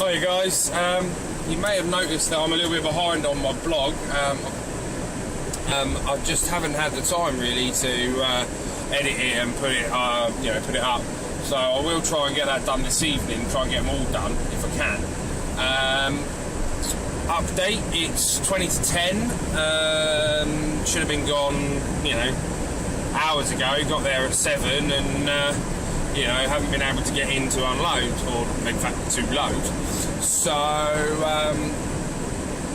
Hi guys, you may have noticed that I'm a little bit behind on my blog. I just haven't had the time really to edit it and put it up. So I will try and get that done this evening. Try and get them all done if I can. Update: it's 20 to 10. Should have been gone, hours ago. Got there at 7 and. Haven't been able to get in to unload, or in fact to load. So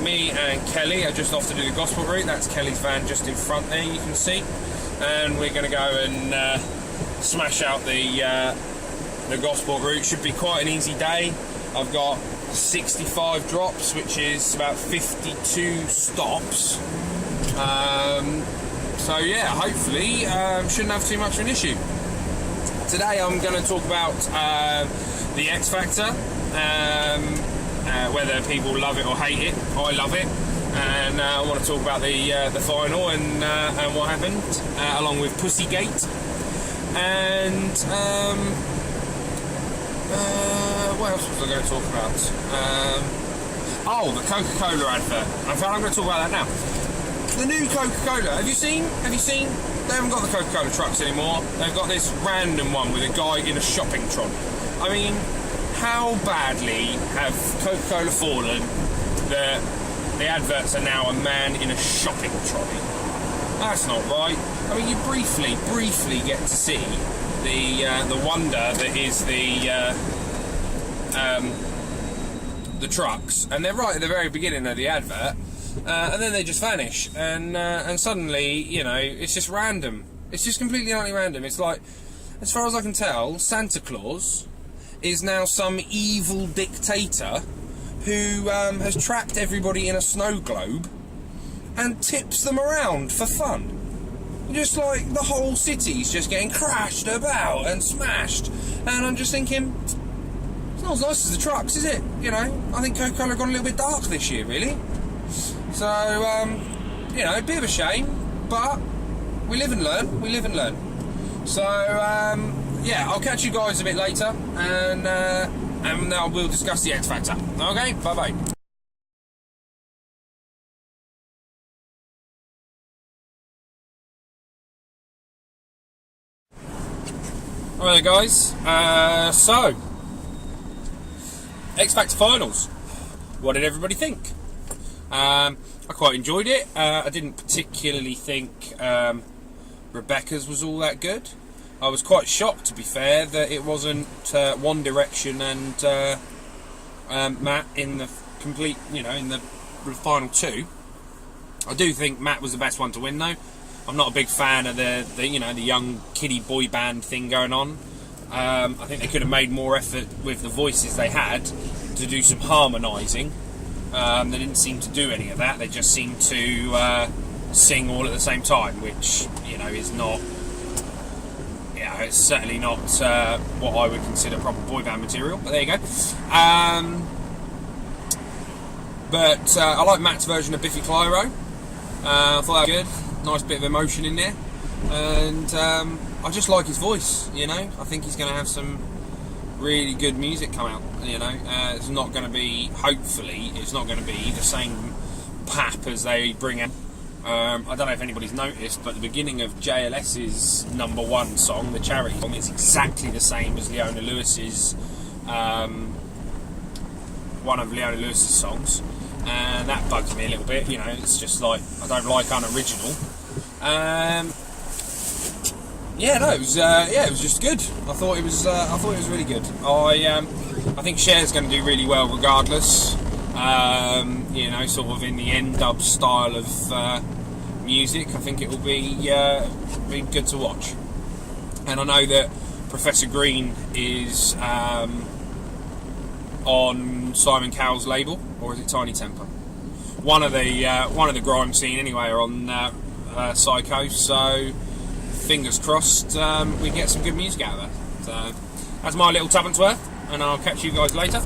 me and Kelly are just off to do the gospel route. That's Kelly's van just in front there, you can see. And we're going to go and smash out the gospel route. Should be quite an easy day. I've got 65 drops, which is about 52 stops. So yeah, hopefully shouldn't have too much of an issue. Today I'm going to talk about the X Factor, whether people love it or hate it. I love it, and I want to talk about the final and what happened, along with Pussygate, and what else was I going to talk about? The Coca-Cola advert. In fact, I'm going to talk about that now. The new Coca-Cola. Have you seen? They haven't got the Coca-Cola trucks anymore. They've got this random one with a guy in a shopping trolley. I mean, how badly have Coca-Cola fallen that the adverts are now a man in a shopping trolley? That's not right. I mean, you briefly get to see the wonder that is the trucks, and they're right at the very beginning of the advert. And then they just vanish, and suddenly, it's just random. It's just completely utterly random. It's like, as far as I can tell, Santa Claus is now some evil dictator who has trapped everybody in a snow globe and tips them around for fun. Just like the whole city's just getting crashed about and smashed, and I'm just thinking, it's not as nice as the trucks, is it? I think Coca-Cola got a little bit dark this year, really. So, a bit of a shame, but we live and learn. So, I'll catch you guys a bit later, and we'll discuss the X Factor. Okay, bye-bye. Alright guys, so, X Factor Finals. What did everybody think? I quite enjoyed it. I didn't particularly think Rebecca's was all that good. I was quite shocked, to be fair, that it wasn't One Direction and Matt in the complete, in the final two. I do think Matt was the best one to win, though. I'm not a big fan of the young kiddie boy band thing going on. I think they could have made more effort with the voices they had to do some harmonising. They didn't seem to do any of that. They just seemed to sing all at the same time, which is not. It's certainly not what I would consider proper boy band material. But there you go. But I like Matt's version of Biffy Clyro. I thought that was good. Nice bit of emotion in there, and I just like his voice. I think he's going to have some really good music come out. It's not going to be, hopefully, it's not going to be the same pap as they bring out. I don't know if anybody's noticed, but the beginning of JLS's #1 song, the charity song, is exactly the same as Leona Lewis's, one of Leona Lewis's songs, and that bugs me a little bit. It's just like, I don't like unoriginal. It was just good. I thought it was really good. I think Cher's going to do really well regardless. Sort of in the N-dub style of music. I think it will be good to watch. And I know that Professor Green is on Simon Cowell's label, or is it Tiny Temper? One of the grime scene anyway are on Psycho. So fingers crossed we get some good music out of that. So that's my little tuppence worth, and I'll catch you guys later.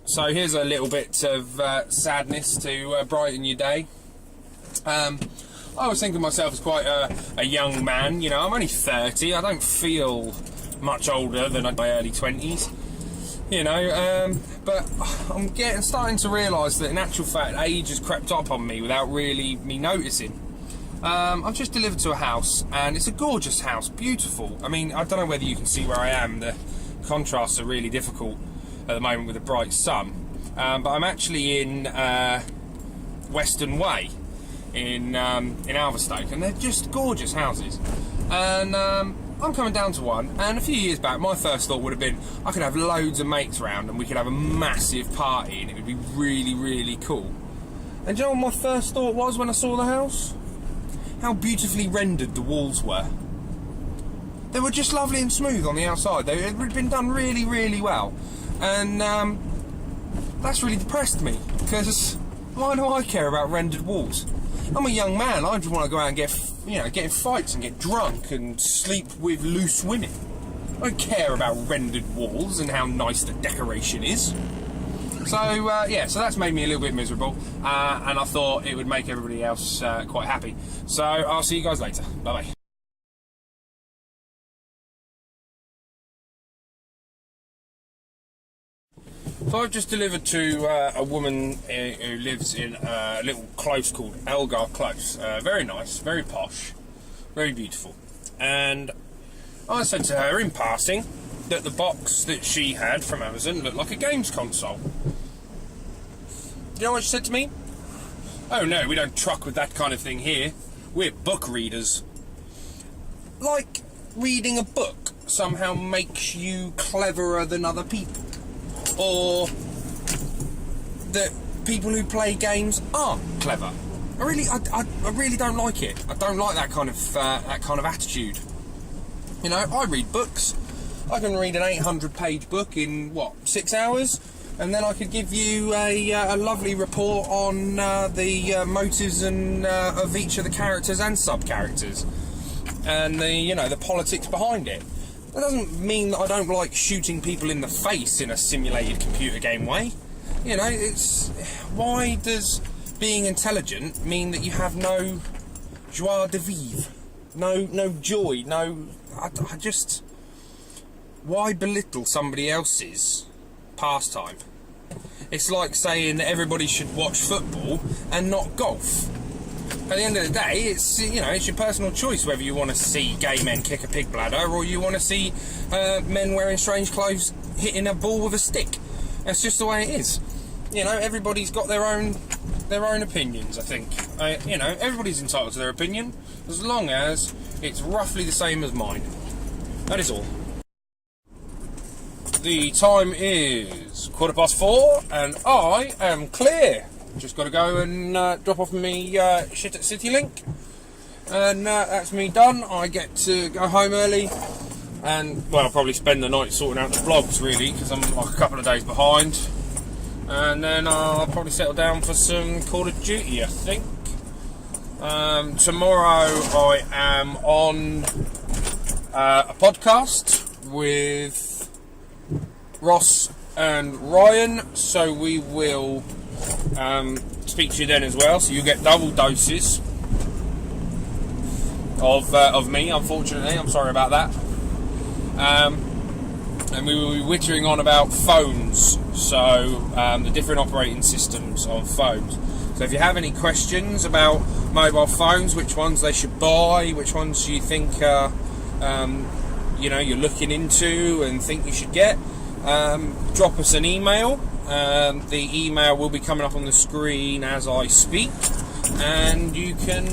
So here's a little bit of sadness to brighten your day. I I was thinking of myself as quite a young man. You know, I'm only 30. I don't feel much older than in my early 20s. You know, but I'm starting to realise that in actual fact, age has crept up on me without really me noticing. I've just delivered to a house, and it's a gorgeous house, beautiful. I mean, I don't know whether you can see where I am. The contrasts are really difficult at the moment with the bright sun. But I'm actually in Western Way in Alverstoke, and they're just gorgeous houses. And I'm coming down to one, and a few years back my first thought would have been I could have loads of mates around and we could have a massive party and it would be really, really cool. And do you know what my first thought was when I saw the house? How beautifully rendered the walls were. They were just lovely and smooth on the outside. They had been done really, really well. And that's really depressed me, because why do I care about rendered walls? I'm a young man. I just want to go out and get in fights and get drunk and sleep with loose women. I don't care about rendered walls and how nice the decoration is. So yeah, so that's made me a little bit miserable, and I thought it would make everybody else quite happy. So I'll see you guys later. Bye bye. So I've just delivered to a woman who lives in a little close called Elgar Close. Very nice, very posh, very beautiful. And I said to her in passing that the box that she had from Amazon looked like a games console. You know what she said to me? Oh no, we don't truck with that kind of thing here. We're book readers. Like reading a book somehow makes you cleverer than other people. Or that people who play games aren't clever. I really don't like it. I don't like that kind of attitude. You know, I read books. I can read an 800-page book in 6 hours, and then I could give you a lovely report on the motives and of each of the characters and sub-characters, and the politics behind it. That doesn't mean that I don't like shooting people in the face in a simulated computer game way. You know, why does being intelligent mean that you have no joie de vivre, no joy, why belittle somebody else's pastime? It's like saying that everybody should watch football and not golf. At the end of the day, it's your personal choice whether you want to see gay men kick a pig bladder or you want to see men wearing strange clothes hitting a ball with a stick. That's just the way it is. You know, everybody's got their own opinions. I think everybody's entitled to their opinion as long as it's roughly the same as mine. That is all. The time is 4:15 and I am clear. Just got to go and drop off me shit at CityLink, and that's me done. I get to go home early, and I'll probably spend the night sorting out the vlogs really, because I'm like a couple of days behind, and then I'll probably settle down for some Call of Duty, I think. Tomorrow I am on a podcast with Ross and Ryan, so we will speak to you then as well, so you get double doses of me, unfortunately. I'm sorry about that. And we will be wittering on about phones, so the different operating systems of phones. So if you have any questions about mobile phones, which ones they should buy, which ones you think you're looking into and think you should get, drop us an email. The email will be coming up on the screen as I speak, and you can,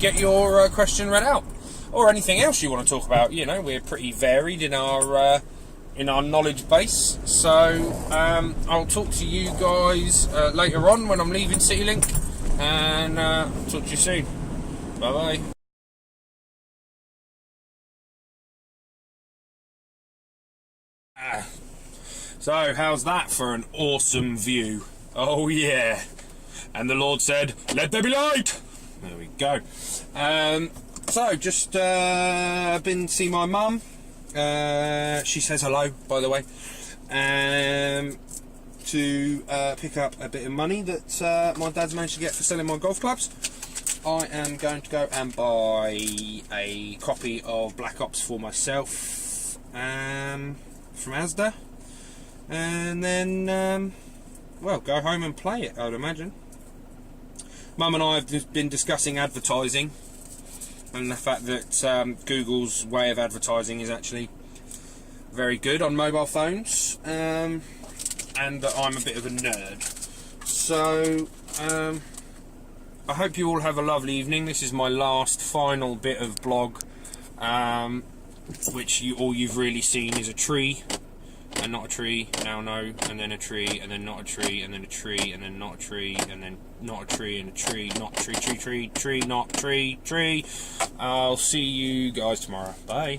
get your question read out, or anything else you want to talk about. You know, we're pretty varied in our knowledge base. So I'll talk to you guys later on when I'm leaving CityLink, and talk to you soon. Bye bye. So, how's that for an awesome view? Oh yeah. And the Lord said, "Let there be light." There we go. So, just been to see my mum. She says hello, by the way. To pick up a bit of money that my dad's managed to get for selling my golf clubs. I am going to go and buy a copy of Black Ops for myself from Asda, and then well, go home and play it, I would imagine. Mum and I have been discussing advertising and the fact that Google's way of advertising is actually very good on mobile phones, and that I'm a bit of a nerd. So I hope you all have a lovely evening. This is my last final bit of blog, which all you've really seen is a tree, and not a tree, now no, and then a tree, and then not a tree, and then a tree, and then not a tree, and then not a tree, and a tree, not tree, tree, tree, tree, not tree, tree. I'll see you guys tomorrow. Bye.